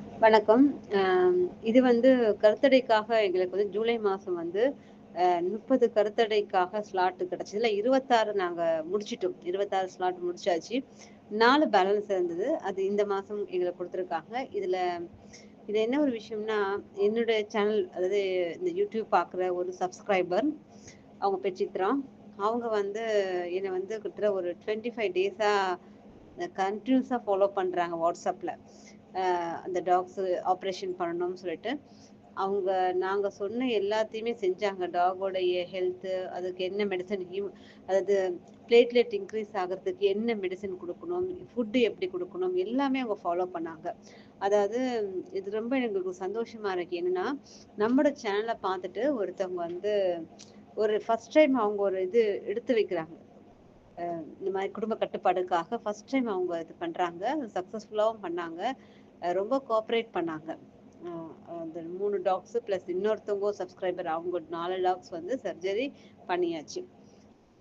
வணக்கம். இது வந்து கருத்தடைக்காக எங்களுக்கு வந்து ஜூலை மாசம் வந்து 30 கருத்தடைக்காக ஸ்லாட் கிடைச்சதுல 26 நாங்க முடிச்சுட்டோம். 26 ஸ்லாட் முடிச்சாச்சு. 4 பேலன்ஸ் இருந்தது. அது இந்த மாசம் எங்களுக்கு குடுத்துருக்காங்க. இது என்ன ஒரு விஷயம்னா, என்னுடைய சேனல் அதாவது இந்த யூடியூப் பார்க்குற ஒரு சப்ஸ்கிரைபர், அவங்க பேர் சித்ரா. அவங்க வந்து என்ன வந்து கிட்டத்தட்ட ஒரு 25 டேஸா கன்டினியூஸா ஃபாலோ பண்றாங்க WhatsAppல. அந்த டாக்ஸு ஆப்ரேஷன் பண்ணணும்னு சொல்லிட்டு, அவங்க நாங்க சொன்ன எல்லாத்தையுமே செஞ்சாங்க. டாகோடைய ஹெல்த்து, அதுக்கு என்ன மெடிசன் அதாவது பிளேட்லெட் இன்க்ரீஸ் ஆகுறதுக்கு என்ன மெடிசன் குடுக்கணும், ஃபுட்டு எப்படி குடுக்கணும், எல்லாமே அவங்க ஃபாலோ பண்ணாங்க. அதாவது இது ரொம்ப எங்களுக்கு சந்தோஷமா இருக்கு. என்னன்னா, நம்மோட சேனல பார்த்துட்டு ஒருத்தவங்க வந்து ஒரு ஃபர்ஸ்ட் டைம் அவங்க ஒரு இது எடுத்து வைக்கிறாங்க. இந்த மாரி குடும்ப கட்டுப்பாடுக்காக ஃபர்ஸ்ட் டைம் அவங்க இது பண்றாங்க. சக்சஸ்ஃபுல்லாவும் பண்ணாங்க. ரொம்ப கோஆப்பரேட் பண்ணாங்க. அ அந்த 3 டாக்ஸ் பிளஸ் இன்னொருத்தவங்க சப்ஸ்கிரைபர் அவங்க 4 டாக்ஸ் வந்து சர்ஜரி பண்ணியாச்சு.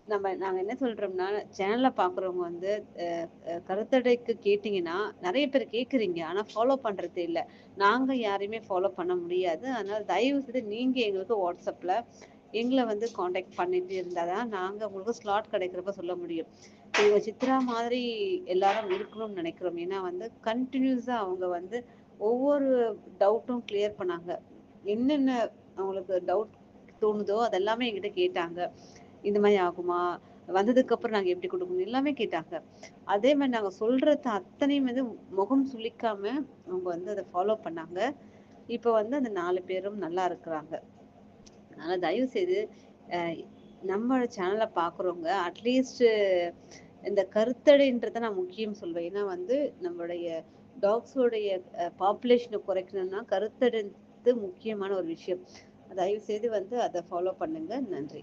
நாங்க என்ன சொல்றோம்னா, சேனல பார்க்குறவங்க வந்து அ அ கருத்தடைக்கு கேட்டீங்கன்னா, நெறைய பேர் கேட்குறீங்க. ஆனா ஃபாலோ பண்றது இல்ல. நாங்க யாரையுமே ஃபாலோ பண்ண முடியாது. அதனால தயவு செய்து நீங்க எங்களுக்கு WhatsAppல எங்கள வந்து கான்டாக்ட் பண்ணிட்டு இருந்தா தான் நாங்க உங்களுக்கு ஸ்லாட் கிடைக்கிறப்ப சொல்ல முடியும். இவங்க சித்ரா மாதிரி எல்லாரும் இருக்கணும்னு நெனைக்கிறோம். ஏன்னா வந்து கன்டினியூஸா அவங்க வந்து ஒவ்வொரு டவுட்டும் கிளியர் பண்ணாங்க. என்னென்ன அவங்களுக்கு டவுட் தோணுதோ அதெல்லாமே என்கிட்ட கேட்டாங்க. இந்த மாரி ஆகுமா? வந்ததுக்கப்புறம் நாங்க எப்படி குடுக்கணும்? எல்லாமே கேட்டாங்க. அதே மாரி நாங்க சொல்றது அத்தனையும் வந்து முகம் சுளிக்காம அவங்க வந்து அத ஃபாலோ பண்ணாங்க. இப்ப வந்து அந்த 4 பேரும் நல்லா இருக்கிறாங்க. அதனால தயவு செய்து அ நம்ம சேனல பார்க்குறவங்க அட்லீஸ்ட் இந்த கருத்தடைன்றத நான் முக்கியம் சொல்வேன். ஏன்னா வந்து நம்மளுடைய டாக்ஸோடைய பாப்புலேஷன குறைக்கணும்னா கருத்தடை முக்கியமான ஒரு விஷயம். தயவு செய்து வந்து அத ஃபாலோ பண்ணுங்க. நன்றி.